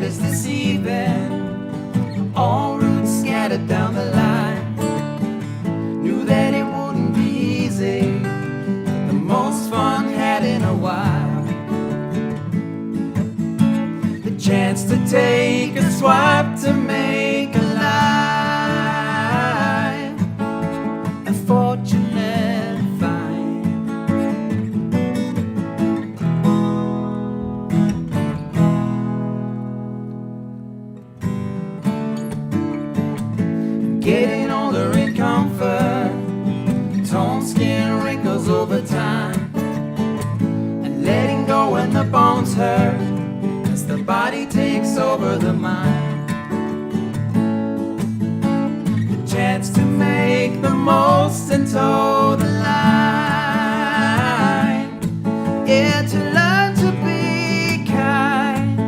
is deceiving. All routes scattered down the line. Knew that it wouldn't be easy. The most fun had in a while. The chance to take a swipe to make a life. A fortunate find. Getting older in comfort, torn skin wrinkles over time, and letting go when the bones hurt, as the body takes over the mind. The chance to make the most and toe the line. Yeah, to learn to be kind.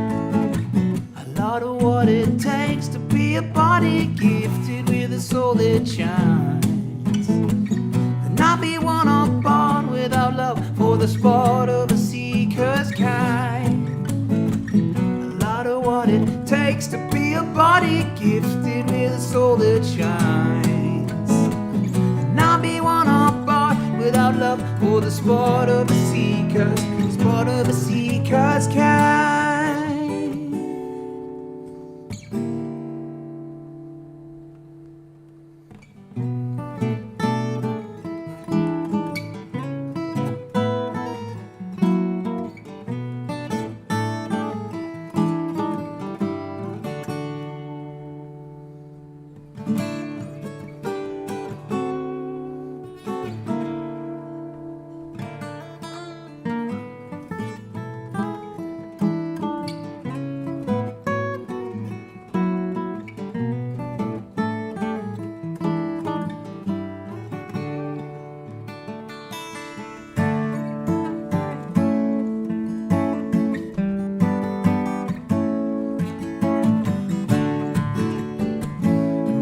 A lot of what it takes to be a body gifted with a soul that shines. And not be one on board without love for the sport of a seeker's kind. A lot of what it takes to be a body gifted with a soul that shines. And not be one on board without love for the sport of a seeker's kind.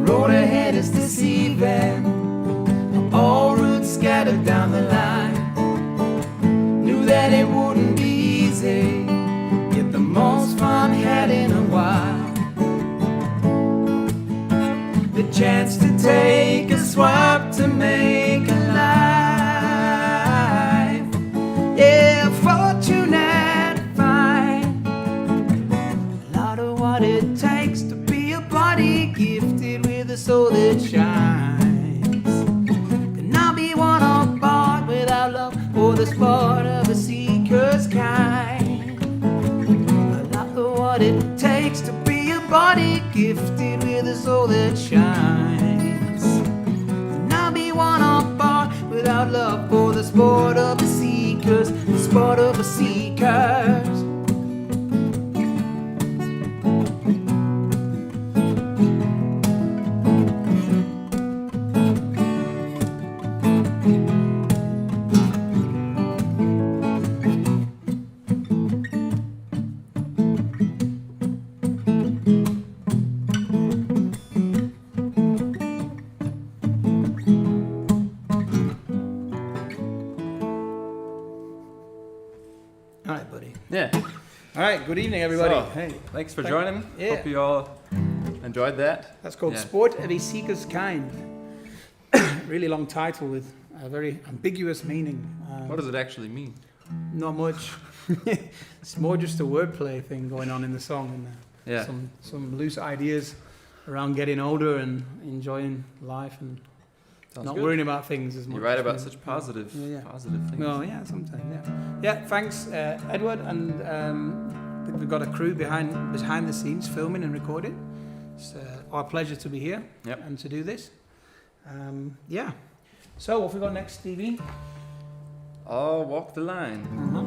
Road ahead is deceiving. All routes scattered down the line. Knew that it wouldn't be easy, yet the most fun had in a while. The chance to take a swipe to make a life. Yeah, fortunate find. A lot of what it takes to be a body gifted with a soul that shines. Can not be one on board without love for the sport of a seeker's kind. A lot of what it takes to be a body gifted with a soul that shines. Can not be one on board without love for the sport of the seekers, the sport of the seekers. All right, buddy. Yeah. All right, good evening, everybody. So, hey, thanks for joining. Yeah. Hope you all enjoyed that. That's called Yeah. Sport of a Seeker's Kind. Really long title with a very ambiguous meaning. What does it actually mean? Not much. It's more just a wordplay thing going on in the song, and Yeah. some loose ideas around getting older and enjoying life and Sounds not good. worrying about things as much. You write about as- such positive things. Well, yeah, sometimes, yeah. Yeah, thanks, Edward, and I think we've got a crew behind the scenes filming and recording. It's our pleasure to be here Yep. and to do this. Yeah. So, what have we got next, Stevie? I'll walk the line. Uh-huh.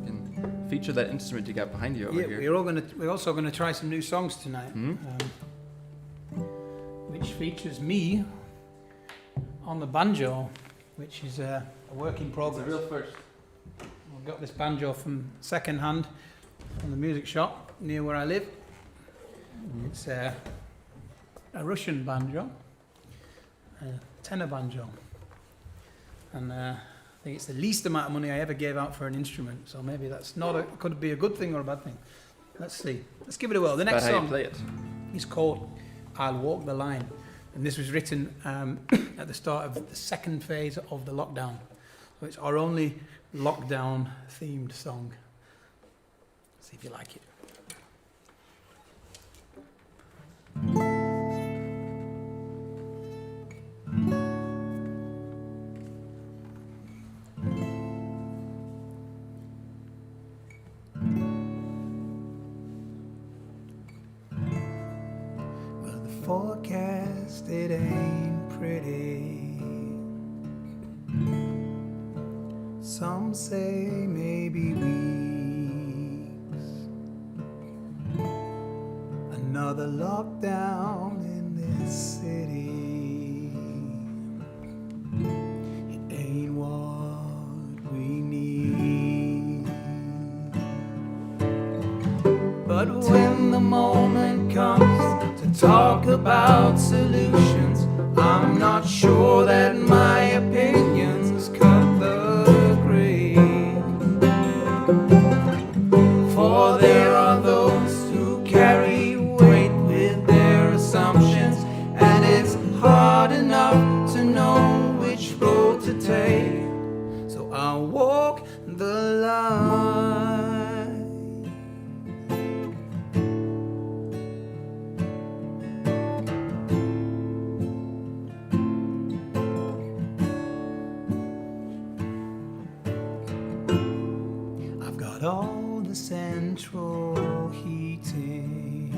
You can feature that instrument you got behind you over Yeah, here. we're also gonna try some new songs tonight, Hmm? which features me on the banjo, which is a work in progress. first. I've got this banjo from second hand from the music shop near where I live. It's a Russian banjo, a tenor banjo, and I think it's the least amount of money I ever gave out for an instrument. So maybe that's not could be a good thing or a bad thing. Let's see. Let's give it a whirl. The next About how song you play it. is called I'll Walk the Line. And this was written at the start of the second phase of the lockdown. So it's our only lockdown-themed song. See if you like it. Well, the forecast, it ain't pretty. Some say maybe weeks. Another lockdown in this city. It ain't what we need. But when the moment comes to talk about solutions, I'm not sure that my opinions cut the grade. For there are those who carry weight with their assumptions, and it's hard enough to know which road to take. So I'll walk the line. I've got all the central heating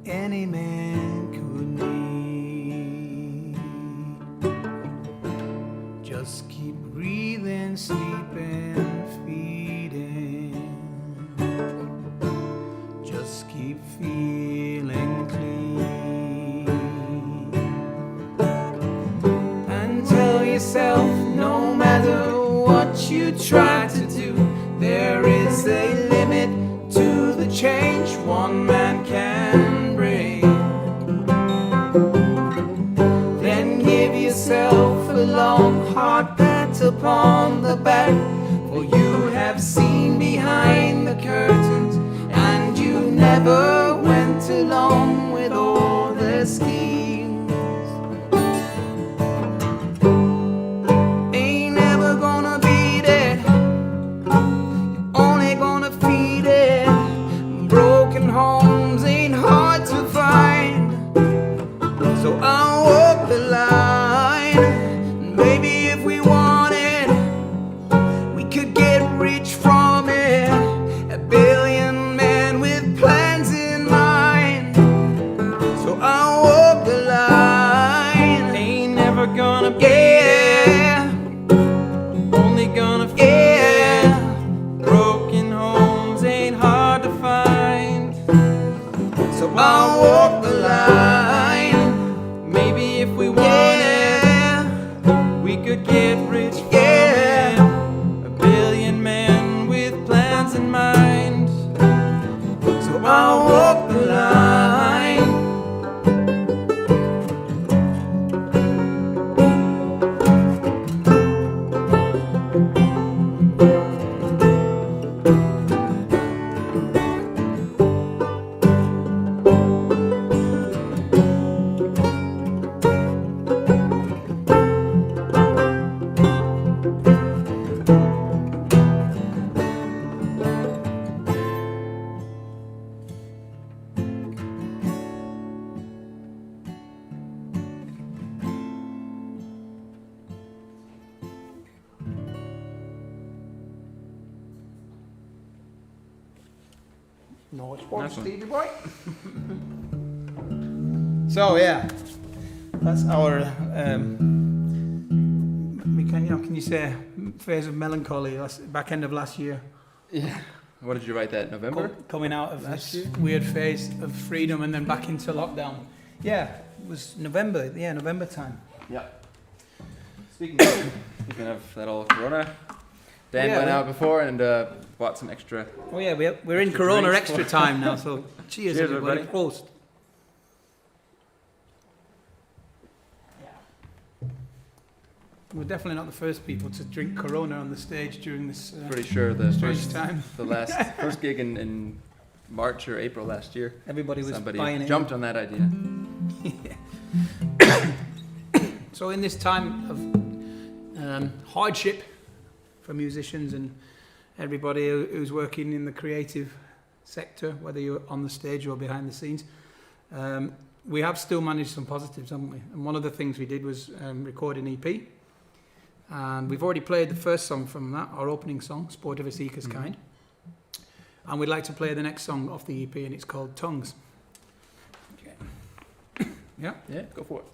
any man could need. Just keep breathing, sleeping, feeding. Just keep feeling clean. And tell yourself, no matter what you try to do, there is a limit to the change one man can bring. Then give yourself a long, hard pat upon the back, for you have seen behind the curtains, and you never went along with all the schemes. Ain't never gonna beat it, you're only gonna feed it. Broken homes ain't hard to find, so I'll walk the line. Maybe if we wanted, we could get rich from it. A billion men with plans in mind, so I'll walk the line. Ain't never gonna be it, only gonna feel it. Broken homes ain't hard to find, so I'll walk the line. Maybe if we wanted, we could get rich from it. A billion men with plans in mind, so I'll walk the line. No response, Nice one. Stevie boy. So yeah, that's our can you say phase of melancholy back end of last year. Yeah. What did you write that? November? Coming out of Last this year? weird phase of freedom and then back into lockdown. Yeah, it was November. Yeah, November time. Yeah. Speaking of that old Corona, Dan went out before and bought some extra. Oh yeah, we're in Extra Corona drinks. extra time now. So cheers, Cheers, everybody. everybody. Prost. we're definitely not the first people to drink Corona on the stage during this Pretty sure the strange time. first gig in March or April last year. Everybody was Somebody buying it. jumped on that idea. So in this time of hardship for musicians and everybody who's working in the creative sector, whether you're on the stage or behind the scenes, we have still managed some positives, haven't we? And one of the things we did was record an EP. And we've already played the first song from that, our opening song, Sport of a Seeker's Kind. And we'd like to play the next song off the EP, and it's called Tongues. Okay. Yeah? Yeah, go for it.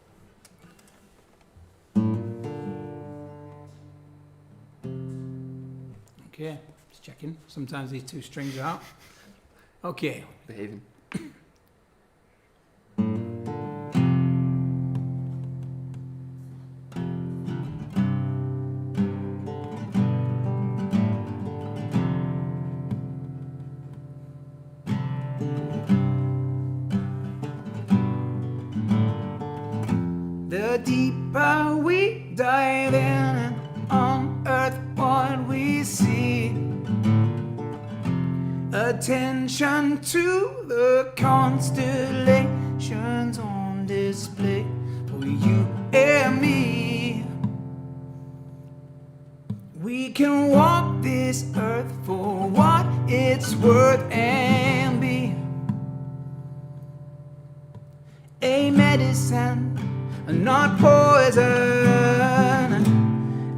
Okay, just checking. Sometimes these two strings are out. Okay. Behaving. The deeper we dive in and unearth what we see, attention to the constellations on display for you and me. We can walk this earth for what it's worth and be a medicine, not poison,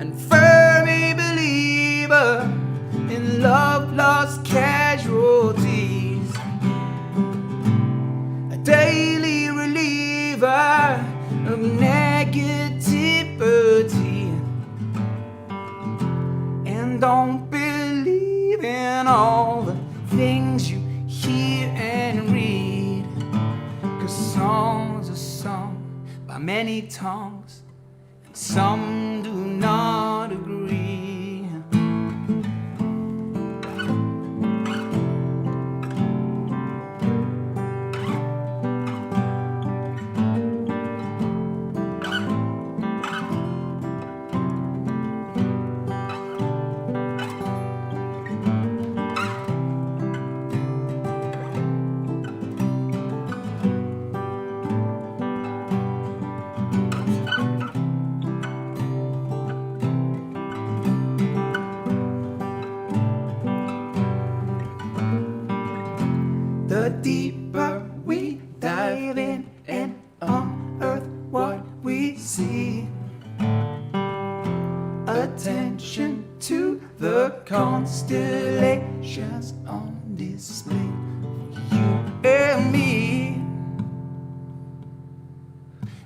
and firmly believer in love lost casualties, a daily reliever of negativity, and don't believe in all the things you hear and read, 'cause songs are sung by many tongues, and some do not agree. The deeper we dive in and unearth what we see, attention to the constellations on display for you and me.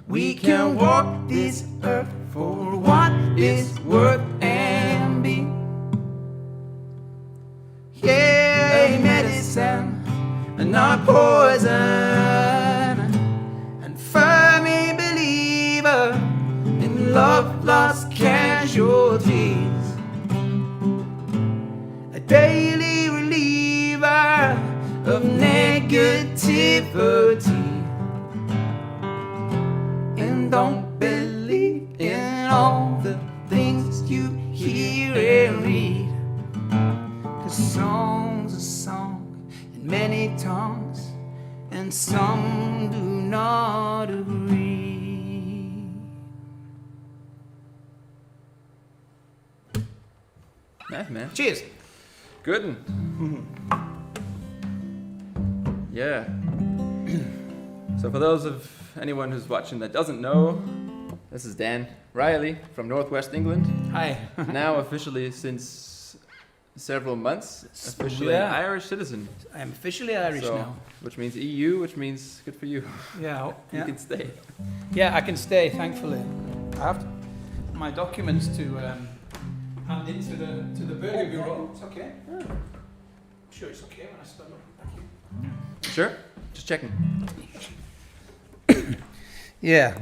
We can walk this earth for what it's worth and be, yeah, medicine, not poison, and firmly believer in love lost casualties, a daily reliever of negativity, and don't believe in all the things you hear and read, 'cause songs are sung in many tongues, and some do not agree. Nice, man. Cheers. Good. Yeah. So for those of anyone who's watching that doesn't know, this is Dan Riley from Northwest England. Hi. Now officially since several months, officially an Irish citizen. I am officially Irish now. Which means EU, which means good for you. Yeah. You can stay. Yeah, I can stay, thankfully. I have my documents to hand in to the Burger Bureau. It's okay. Yeah. I'm sure it's okay when I stand up. Thank you. Sure? Just checking. Yeah.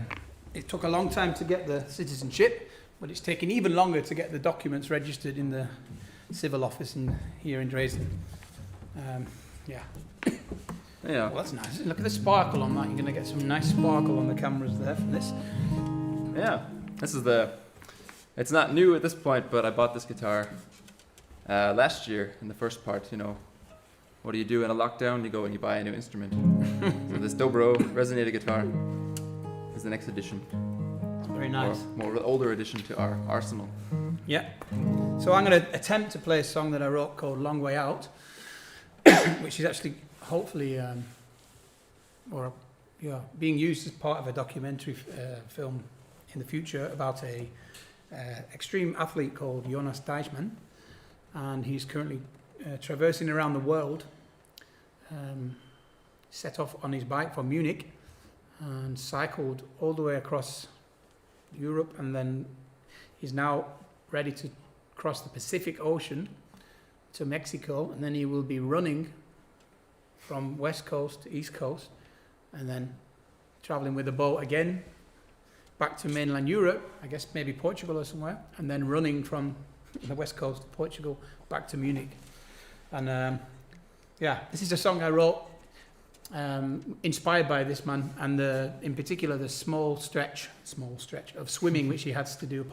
It took a long time to get the citizenship, but it's taken even longer to get the documents registered in the civil office here in Dresden. Yeah. Yeah. Well, that's nice. Look at the sparkle on that. You're going to get some nice sparkle on the cameras there from this. Yeah. This is the It's not new at this point, but I bought this guitar last year in the first part, you know. What do you do in a lockdown? You go and you buy a new instrument. So this Dobro resonator guitar is the next addition. It's very nice. More older addition to our arsenal. Yeah. So I'm going to attempt to play a song that I wrote called Long Way Out, which is actually hopefully being used as part of a documentary film in the future about a extreme athlete called Jonas Deichmann, and he's currently traversing around the world. Set off on his bike from Munich and cycled all the way across Europe, and then he's now ready to cross the Pacific Ocean to Mexico, and then he will be running from west coast to east coast, and then traveling with a boat again back to mainland Europe, I guess maybe Portugal or somewhere, and then running from the west coast of Portugal back to Munich. And this is a song I wrote inspired by this man, and in particular the small stretch of swimming which he has to do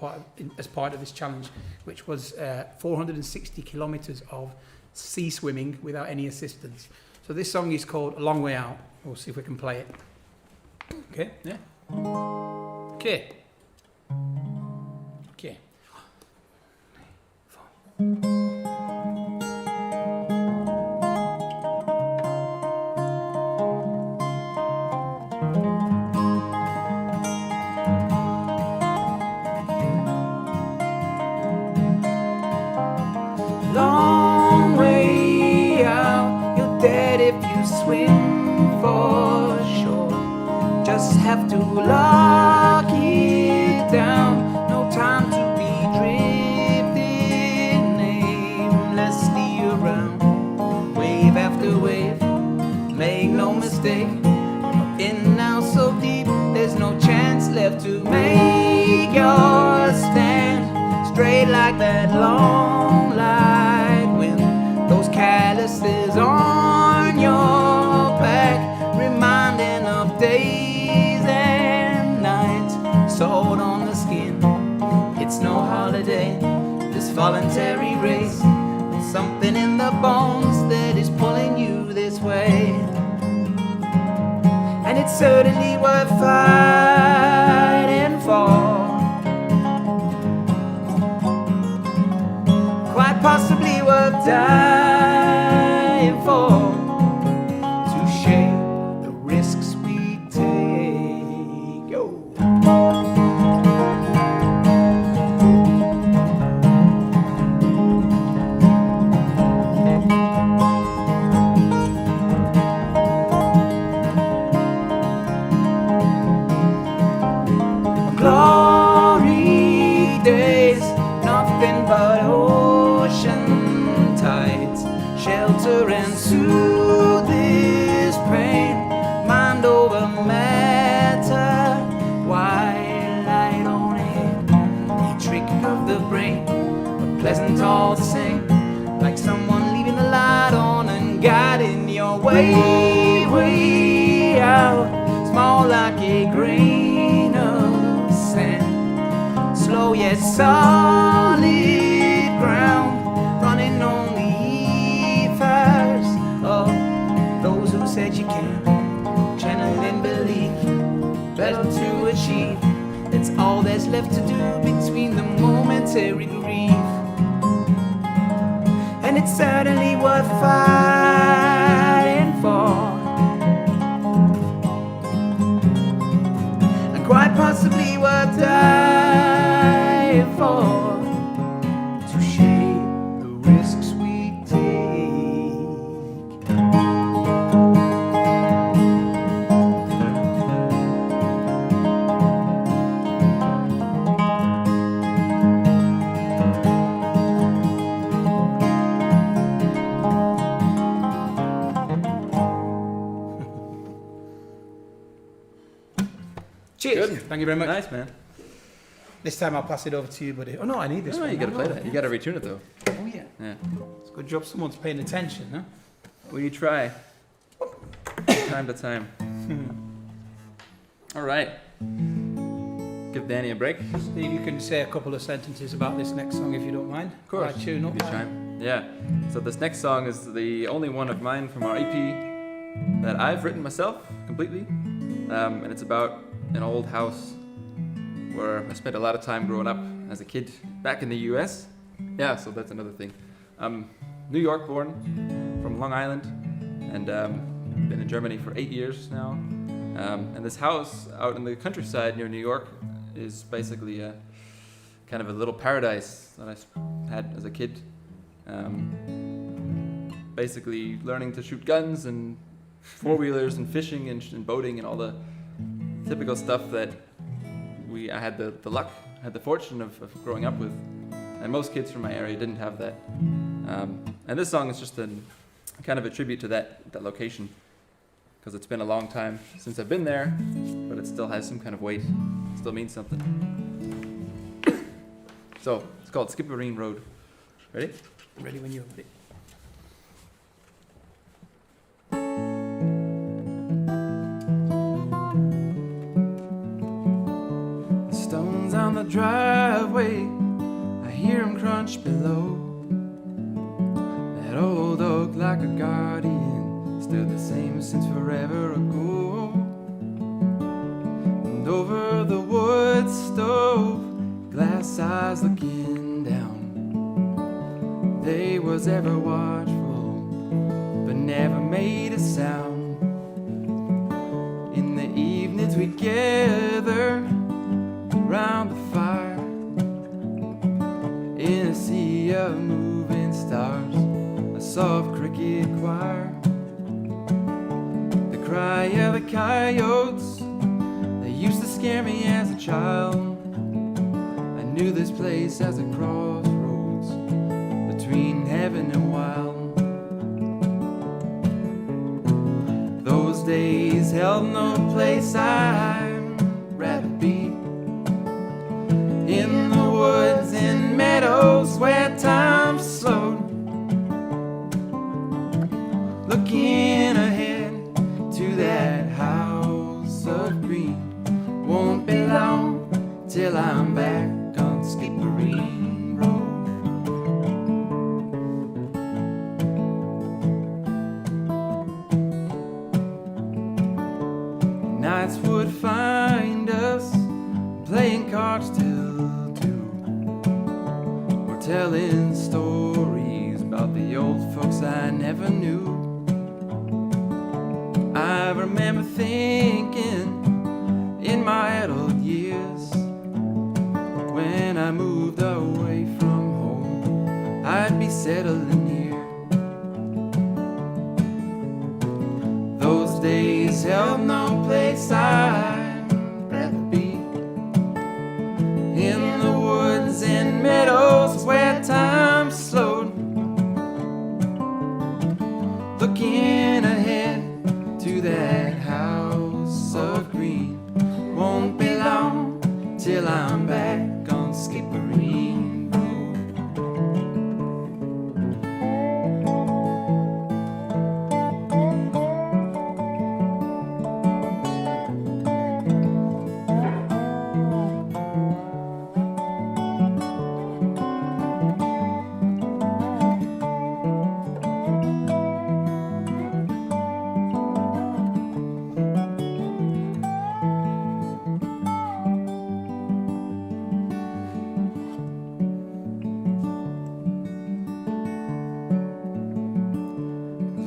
as part of this challenge, which was 460 kilometers of sea swimming without any assistance. So this song is called A Long Way Out. We'll see if we can play it. Okay? Yeah. Okay. Long way out, you're dead if you swim for shore. Just have to lock it down. No time to be drifting aimlessly around. Wave after wave, make no mistake. In now so deep, there's no chance left to make your stand. Straight like that long light wind. Those calluses on your back, reminding of days and nights sold on the skin. It's no holiday, this voluntary race. There's something in the bones that is pulling you this way, and it's certainly worth fighting for. Quite possibly worth dying for, to shape the risks we take. Yo. Glory days, nothing but ocean tides, shelter and soothe this pain, mind over matter, white light on it, a trick of the brain, but pleasant all the same, like someone leaving the light on and guiding your way, way out, small like a grain of sand, slow yet solid ground, running on the ethers of those who said you can, channeling belief, better to achieve. That's all there's left to do between the momentary grief, and it's certainly worth fighting for, and quite possibly worth dying for. Cheers. Good. Thank you very much. Nice, man. This time I'll pass it over to you, buddy. Oh no, I need this No, one. you gotta play that. You gotta retune it though. Oh yeah. Yeah. It's a good job someone's paying attention, huh? Well, you try. Time to time. All right. Give give Danny a break. Steve, you can say a couple of sentences about this next song if you don't mind. Of course. I tune up. Give you time. Yeah. So this next song is the only one of mine from our EP that I've written myself completely. And it's about an old house where I spent a lot of time growing up as a kid back in the US. Yeah, so that's another thing. I'm New York born, from Long Island, and been in Germany for 8 years now. And this house out in the countryside near New York is basically a kind of a little paradise that I had as a kid. Basically learning to shoot guns and four-wheelers and fishing and boating and all the typical stuff that I had the luck, had the fortune of growing up with. And most kids from my area didn't have that. And this song is just a kind of a tribute to that location, because it's been a long time since I've been there, but it still has some kind of weight. It still means something. So it's called Skipperene Road. Ready? Ready when you're ready. Stones on the driveway, I hear 'em crunch below. That old oak like a guardian, still the same since forever ago. And over the wood stove, glass eyes looking down. They was ever watchful, but never made a sound. In the evenings we'd gather round the fire, in a sea of moving stars, a soft cricket choir. The cry of the coyotes, they used to scare me as a child. I knew this place as a crossroads between heaven and wild. Those days held no place I'd rather be. In the woods and meadows where time slowed, looking ahead to that house of green. Won't be long till I'm back on Skipperene Road. Nights would find us playing cards till 2, or telling stories about the old folks I never knew. I remember thinking in my adult years, when I moved away from home, I'd be settling here. Those days held no place I'd rather be. In the woods and meadows where time slowed, looking ahead to that house of green. Won't be long till I'm back on Skipperene Road.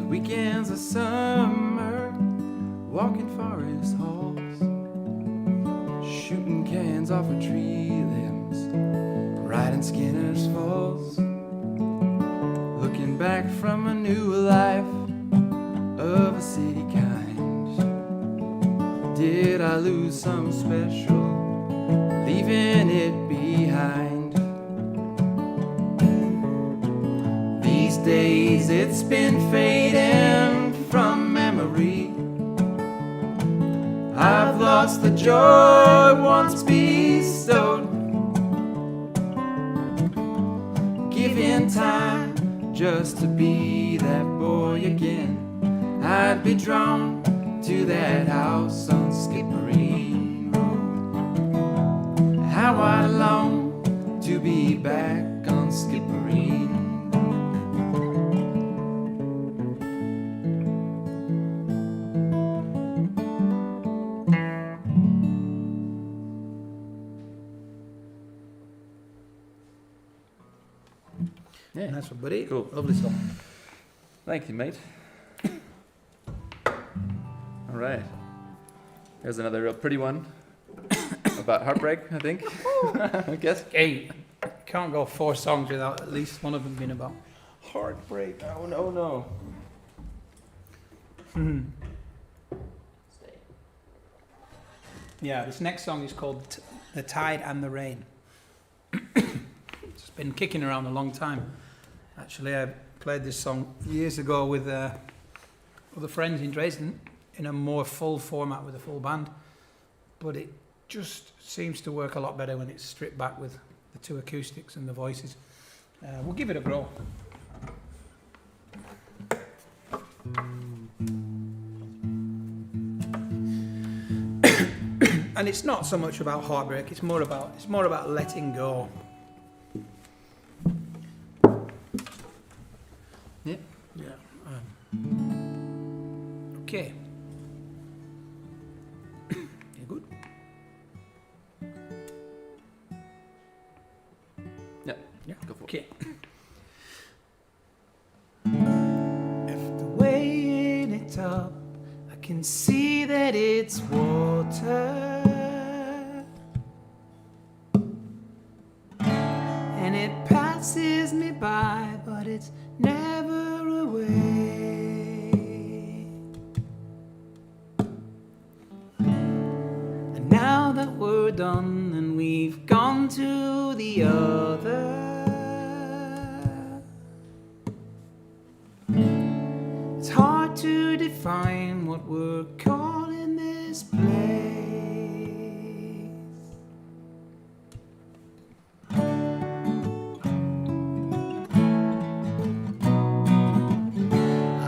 Weekends of summer, walking forest halls, shooting cans off of tree limbs, riding Skinner's Falls, looking back from a new life of a city kind. Did I lose some special, leaving it behind? These days it's been fading from memory. I've lost the joy once bestowed, giving time just to be that boy again. I'd be drawn to that house on Skipperene Road. how I long to be back on Skipperene. Yeah. Nice one, buddy. Cool. Lovely song. Thank you, mate. All right. Here's another real pretty one about heartbreak, I think. I guess. Hey, can't go 4 songs without at least one of them being about Heartbreak. Oh no, no. Yeah, this next song is called The Tide and the Rain. It's been kicking around a long time. Actually, I played this song years ago with other friends in Dresden in a more full format with a full band. But it just seems to work a lot better when it's stripped back with the 2 acoustics and the voices. We'll give it a go. And it's not so much about heartbreak, it's more about letting go. Yeah. Yeah. Okay. You good? Yeah. Yeah. Go for it. Okay. After weighing it up, I can see that it's water. And it passes me by, but it's never away. And now that we're done and we've gone to the other, it's hard to define what we're calling this place.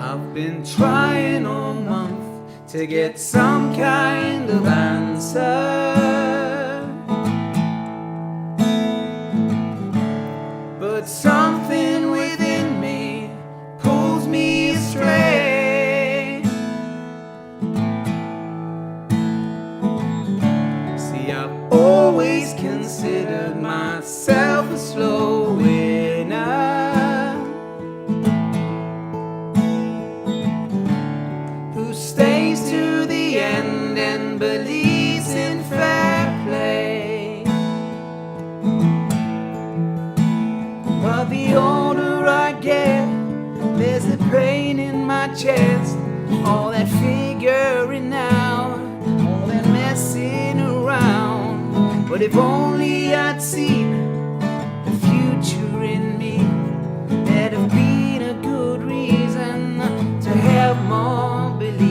I've been trying all month to get some kind of answer, but something within me pulls me astray. See, I've always considered myself a slow winner who stays to the end and believes in fair play. But the older I get, there's a pain in my chest. All that figuring out, all that messing around. But if only I'd seen the future in me, there'd have been a good reason to have more belief.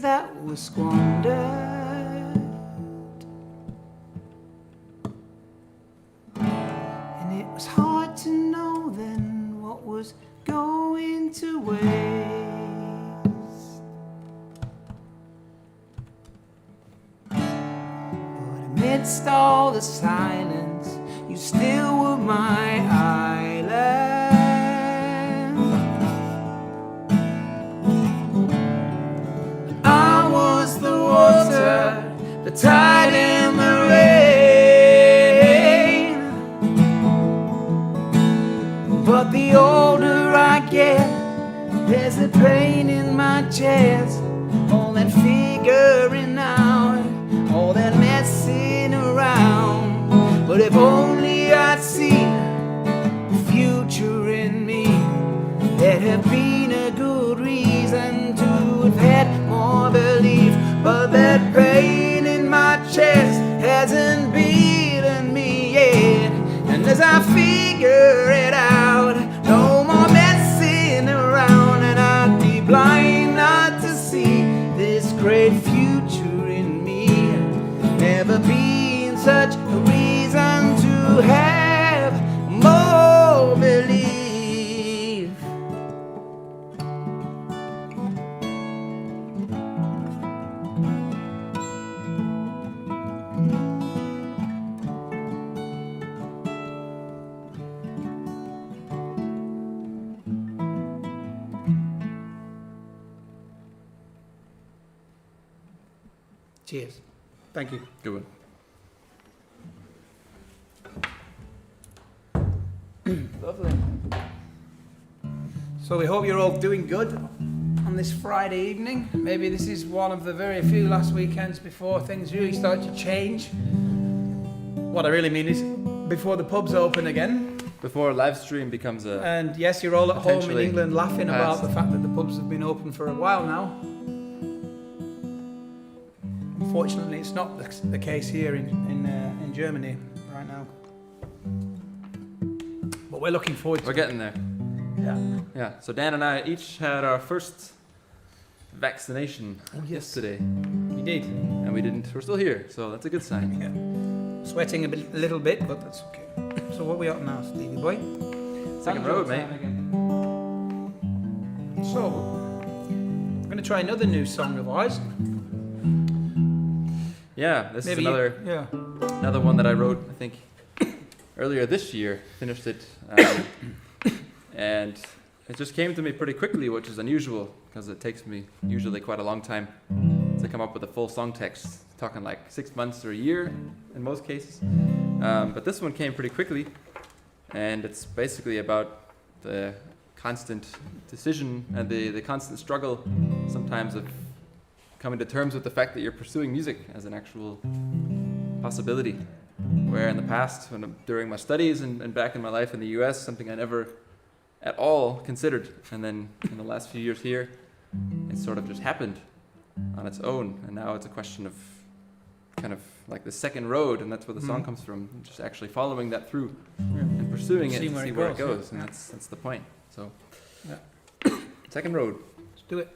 That was squandered, and it was hard to know then what was going to waste. But amidst all the silence, you still were my island. The tide and the rain. But the older I get, there's pain in my chest, all that figuring out, all that messing around. But if only I'd seen the future in me, there'd have been a good reason to have had more belief. But that pain in my chest hasn't beaten me yet, and as I figure it out, no more messing around, and I'd be blind not to see this great future in me. Never been such a reason to have more belief. Cheers. Thank you. Good one. Lovely. So we hope you're all doing good on this Friday evening. Maybe this is one of the very few last weekends before things really start to change. What I really mean is before the pubs open again. Before live stream becomes a... And yes, you're all at home in Potentially England laughing about past. the fact that the pubs have been open for a while now. Unfortunately, it's not the case here in Germany right now. But we're looking forward to We're getting there. Yeah. Yeah, so Dan and I each had our first vaccination yesterday. We did. And we didn't. We're still here, so that's a good sign. Yeah. Sweating a little bit, but that's okay. So what are we up now, Stevie boy? Second road, mate. So, we're going to try another new song of ours. Yeah, this Maybe is another one that I wrote, I think, earlier this year. Finished it. And it just came to me pretty quickly, which is unusual, because it takes me usually quite a long time to come up with a full song text. Talking like 6 months or a year in most cases. But this one came pretty quickly, and it's basically about the constant decision and the constant struggle sometimes of coming to terms with the fact that you're pursuing music as an actual possibility. Where in the past, during my studies and back in my life in the US, something I never at all considered. And then in the last few years here, it sort of just happened on its own. And now it's a question of kind of like the second road, and that's where the song comes from. Just actually following that through and pursuing it to see where it goes. And that's the point. So, second road. Let's do it.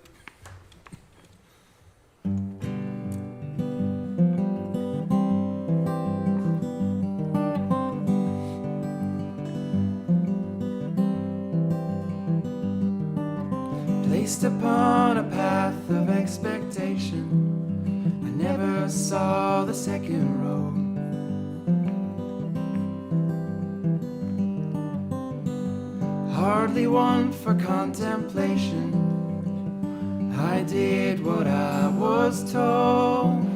Placed upon a path of expectation, I never saw the second road. Hardly one for contemplation, I did what I was told.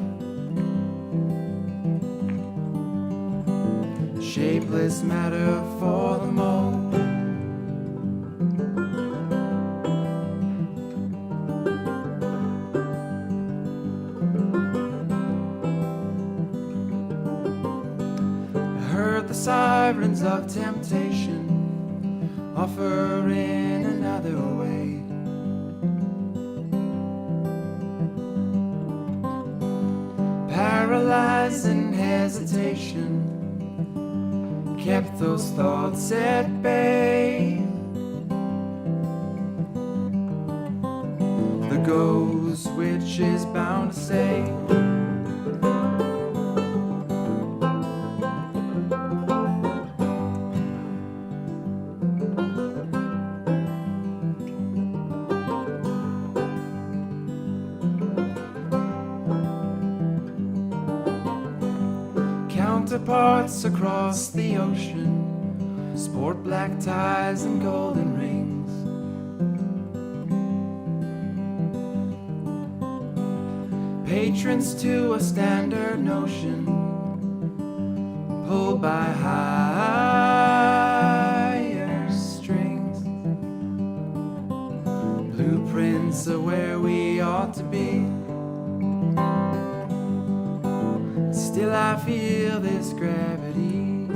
Shapeless matter for the mold. Sirens of temptation offer in another way. Paralyzing hesitation kept those thoughts at bay. The ghost which is bound to say, counterparts across the ocean sport black ties and golden rings. Patrons to a standard notion, pulled by higher strings. Blueprint Still I feel this gravity.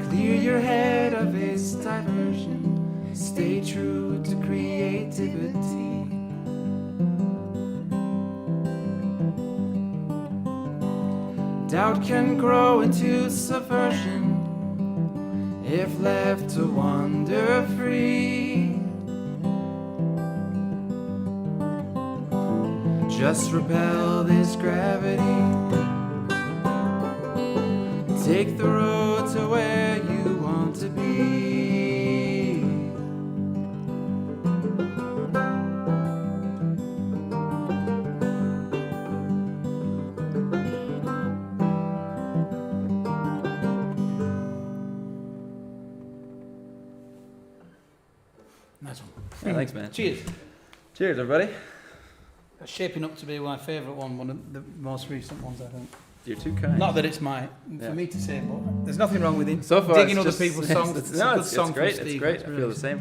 Clear your head of its diversion. Stay true to creativity. Doubt can grow into subversion if left to wander free. Just repel this gravity. Take the road to where you want to be. Nice one. Yeah, thanks, man. Cheers. Cheers, everybody. That's shaping up to be my favourite one of the most recent ones, I think. You're too kind. Not that it's for me to say, but there's nothing wrong with it. So far, digging it's other just, people's songs. It's a good song great. from Steve. It's great. It's I really feel the same.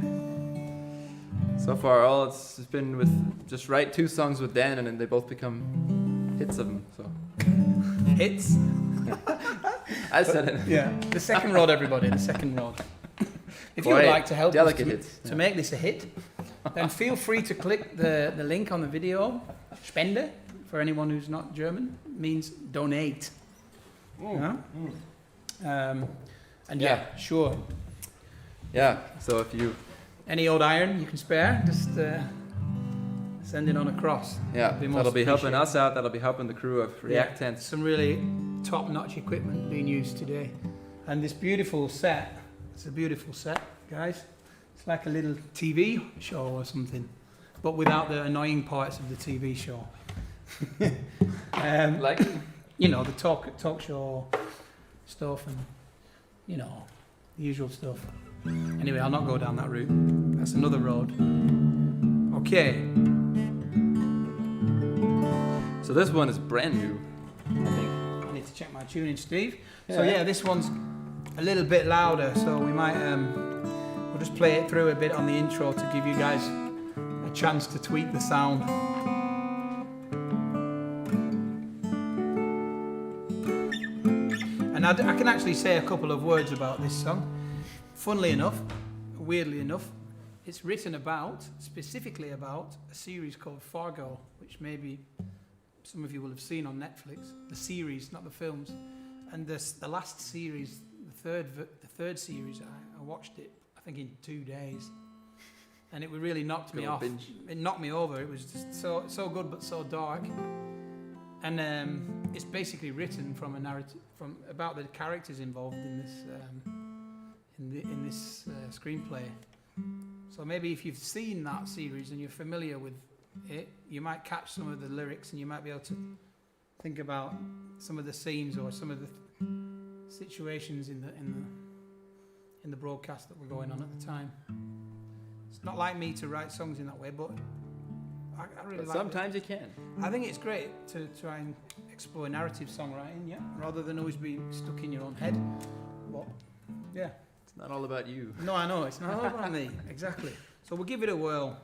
So far, all it's been with just write 2 songs with Dan, and then they both become hits of them. So Hits. I said it. Yeah. The second road, everybody. The second road. If you would Quiet, like to help us delicate hits. to make this a hit, then feel free to click the link on the video. Spende, for anyone who's not German, means donate. Yeah? And yeah, sure. Yeah. So if you Any old iron you can spare, just send it on across. that'll be helping us out. That'll be helping the crew of Reaktanz. Some really top-notch equipment being used today. And this beautiful set, it's a beautiful set, guys. It's like a little TV show or something, but without the annoying parts of the TV show. Like? You know, the talk show stuff and, you know, the usual stuff. Anyway, I'll not go down that route. That's another road. Okay. So this one is brand new, I think. I need to check my tuning, Steve. So yeah, this one's a little bit louder, so we might we'll just play it through a bit on the intro to give you guys a chance to tweak the sound. And I can actually say a couple of words about this song. Funnily enough, weirdly enough, it's written specifically about a series called Fargo, which maybe some of you will have seen on Netflix. The series, not the films. And the last series, the third series, I watched it, I think in 2 days. And it really knocked me off. Binge. It knocked me over. It was just so good but so dark. And it's basically written from a narrative about the characters involved in this screenplay. So maybe if you've seen that series and you're familiar with it, you might catch some of the lyrics and you might be able to think about some of the scenes or some of the situations in the broadcast that were going on at the time. It's not like me to write songs in that way, but I really like it. Sometimes you can. I think it's great to try and explore narrative songwriting, rather than always be stuck in your own head. But yeah. It's not all about you. No, I know, it's not all about me. Exactly. So we'll give it a whirl.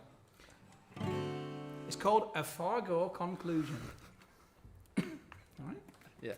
It's called A Fargo Conclusion. All right? Yeah.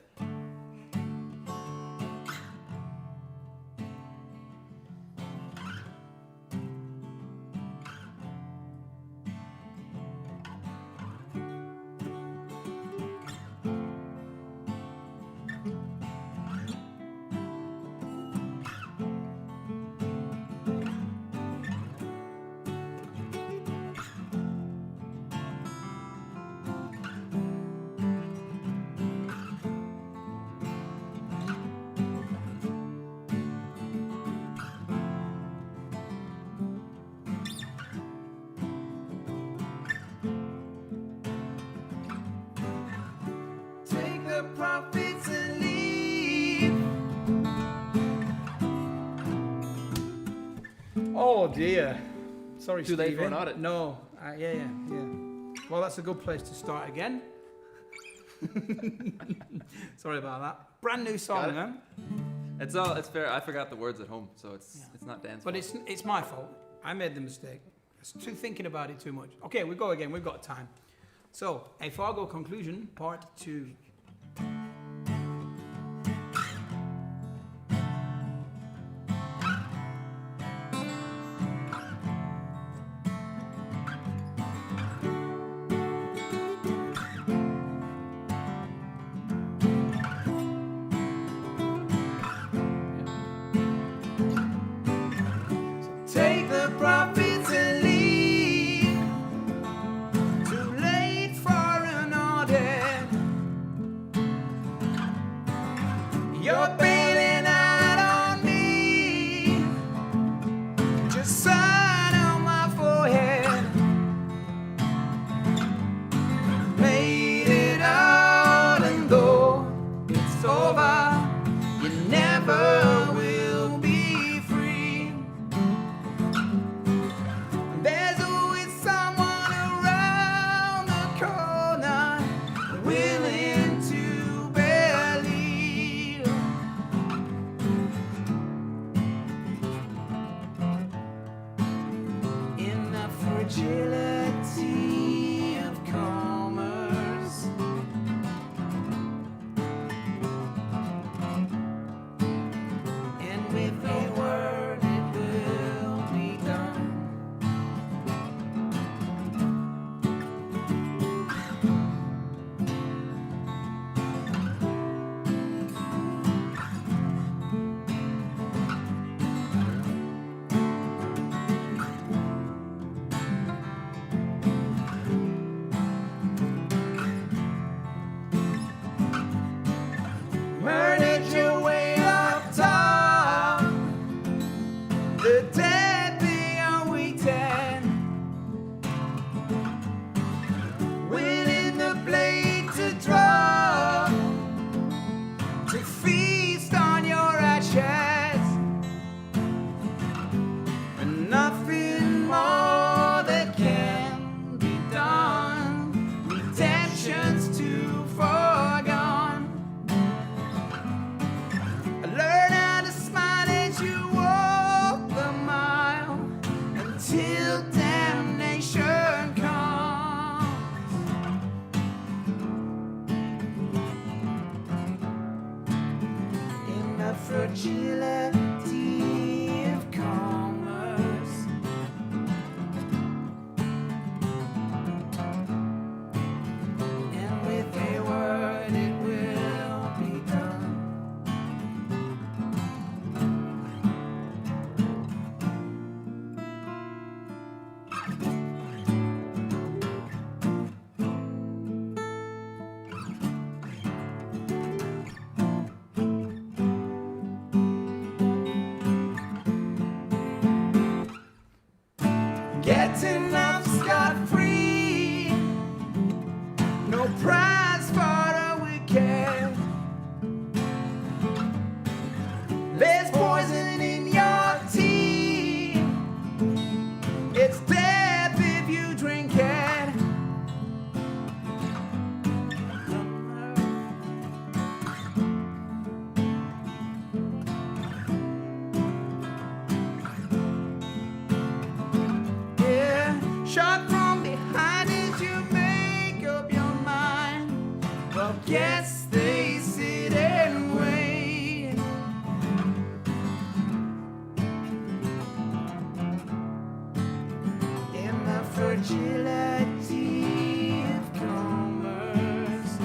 Profits and leave. Oh dear. Sorry, Too late Steve, for an audit. No. Yeah. Well, that's a good place to start again. Sorry about that. Brand new song, man. It's fair. I forgot the words at home, so it's not Dan's But fault. it's my fault. I made the mistake. I was thinking about it too much. Okay, we go again. We've got time. So, a Fargo Conclusion, Part 2. Take the profits and leave. Too late for an audit. You're bailing out on me. Just sign on my forehead. Made it out, and though it's over, you never will be free. There's always someone around the corner willing to believe. In the fragility of commerce. And with a word it will be done. Murdered your way up top. The dead they are waiting, willing the blade to draw, to feast on your ashes, and nothing more that can be done. Redemption's too far gone. Learn how to smile as you walk the mile until damnation comes. In the fragility of commerce. And with a word it will be done. Getting off scot-free. No prize for the wicked. There's poison in your tea. It's death if you drink it. Yeah, shot from behind as you make up your mind. Well, guess they sit and wait. In the fragility of commerce.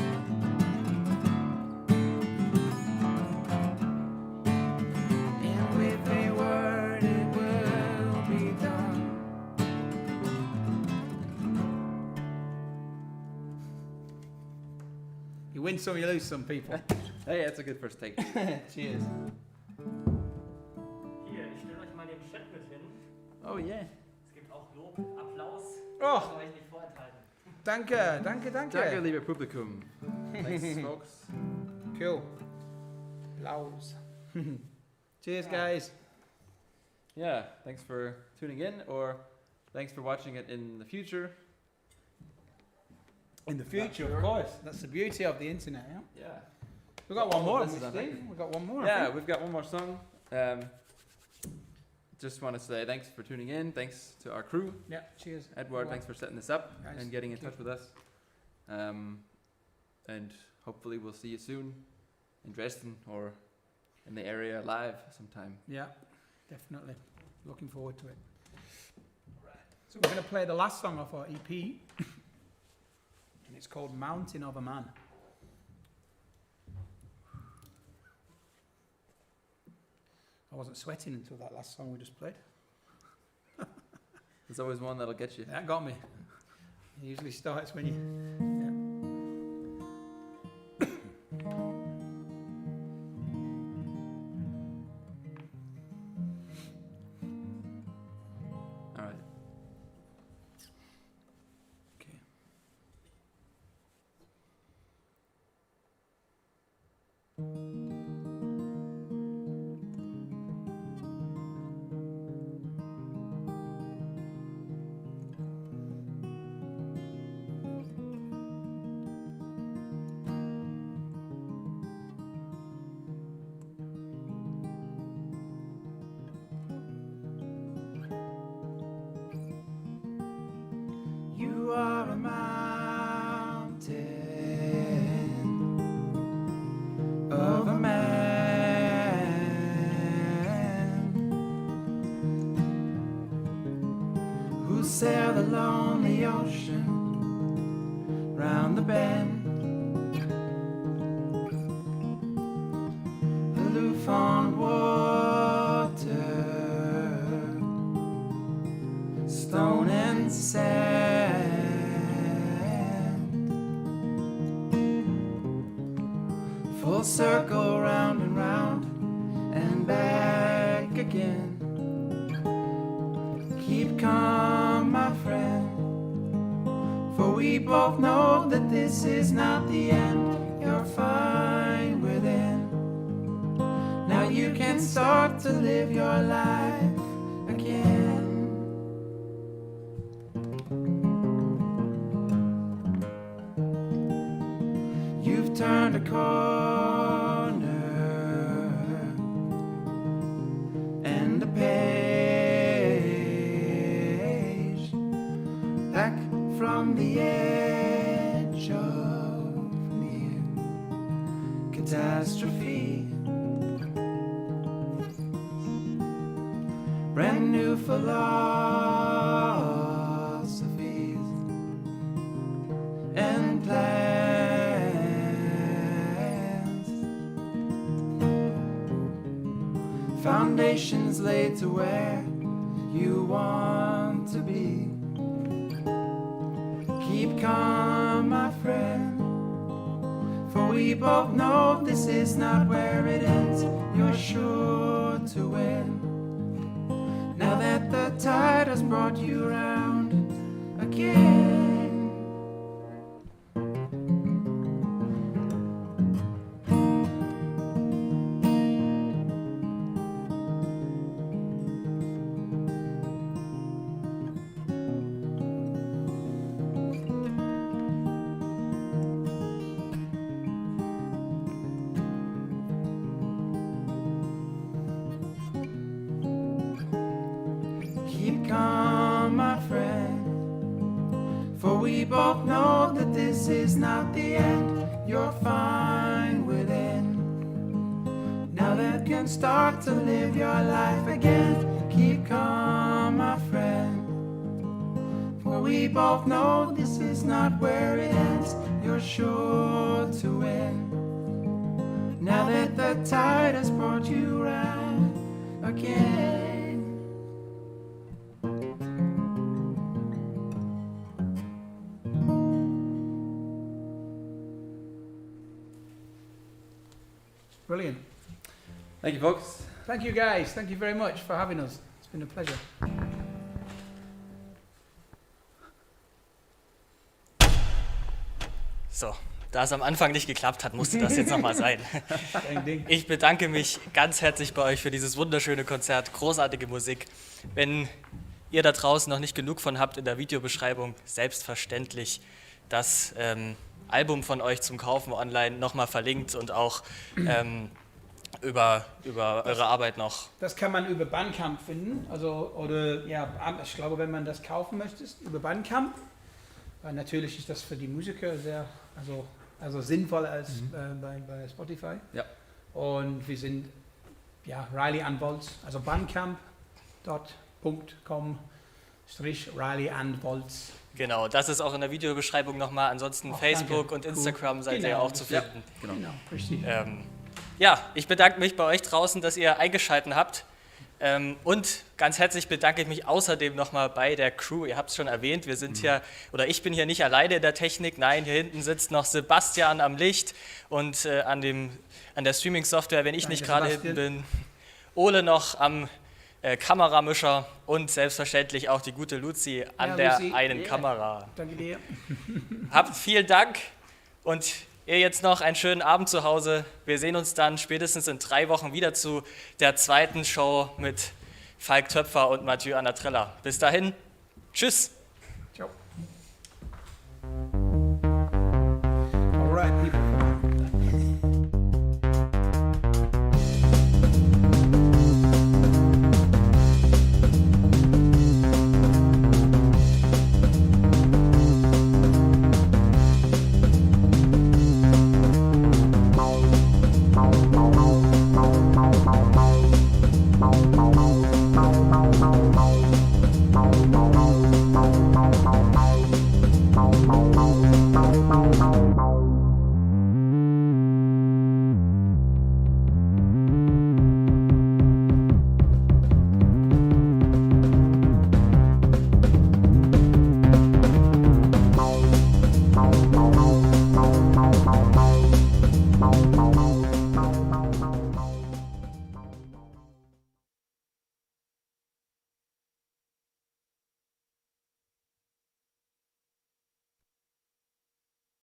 And with a word it will be done. You win some, you lose some, people. Hey, that's a good first take. Cheers. Hier, ich stelle euch mal den Chat mit hin. Oh yeah. Es gibt auch Lob, Applaus. Oh. Das soll ich nicht vorenthalten. Danke, danke, Danke, danke. liebe Publikum. Thanks, folks. Cool. Applaus. Cheers, guys. Yeah, thanks for tuning in, or thanks for watching it in the future. In the future, of course. That's the beauty of the internet, yeah? Yeah. We've got one more, this is haven't we, Steve? We've got one more. I Yeah, think. we've got one more song. Just want to say thanks for tuning in. Thanks to our crew. Yeah, cheers. Edward, thanks for setting this up Guys, and getting in thank touch with us. And hopefully we'll see you soon in Dresden or in the area live sometime. Yeah, definitely. Looking forward to it. So we're going to play the last song off our EP. And it's called Mountain of a Man. I wasn't sweating until that last song we just played. There's always one that'll get you. That got me. It usually starts when you... All right. Okay. You are a mountain of a man who sailed the lonely ocean round the bend, aloof on water, stone and sand. Full circle round and back again. Keep calm, my friend, for we both know that this is not the end. You're fine within. Now you can start to live your life again. You've turned a corner and a page back from the edge of near catastrophe. Brand new philosophies and plans, foundations laid to where you want to be. Keep calm, my friend, for we both know this is not where it ends. You're sure to win. Now that the tide has brought you round again. Keep calm, my friend, for we both know that this is not the end. You're fine within. Now that can start to live your life again. Keep calm, my friend, for we both know this is not where it ends. You're sure to win. Now that the tide has brought you round again. Brilliant. Thank you, folks. Thank you, guys. Thank you very much for having us. It's been a pleasure. So, da es am Anfang nicht geklappt hat, musste das jetzt nochmal sein. Dein Ding. Ich bedanke mich ganz herzlich bei euch für dieses wunderschöne Konzert, großartige Musik. Wenn ihr da draußen noch nicht genug von habt, in der Videobeschreibung selbstverständlich das Album von euch zum Kaufen online nochmal verlinkt und auch über eure Arbeit noch. Das kann man über Bandcamp finden, ich glaube, wenn man das kaufen möchte, über Bandcamp, weil natürlich ist das für die Musiker sehr, sinnvoll als bei Spotify. Ja. Und wir sind, Riley Voltz, also bandcamp.com/Riley Voltz. Genau, das ist auch in der Videobeschreibung nochmal. Ansonsten Facebook und Instagram seid ihr auch zu finden. Genau. Richtig. Ich bedanke mich bei euch draußen, dass ihr eingeschaltet habt. Und ganz herzlich bedanke ich mich außerdem nochmal bei der Crew. Ihr habt es schon erwähnt, ich bin hier nicht alleine in der Technik. Nein, hier hinten sitzt noch Sebastian am Licht und an der Streaming-Software, wenn ich nicht gerade hinten bin. Ole noch am Kameramischer und selbstverständlich auch die gute Luzi an der einen Kamera. Danke dir. Habt vielen Dank und ihr jetzt noch einen schönen Abend zu Hause. Wir sehen uns dann spätestens in 3 Wochen wieder zu der zweiten Show mit Falk Töpfer und Mathieu Anatrella. Bis dahin, tschüss!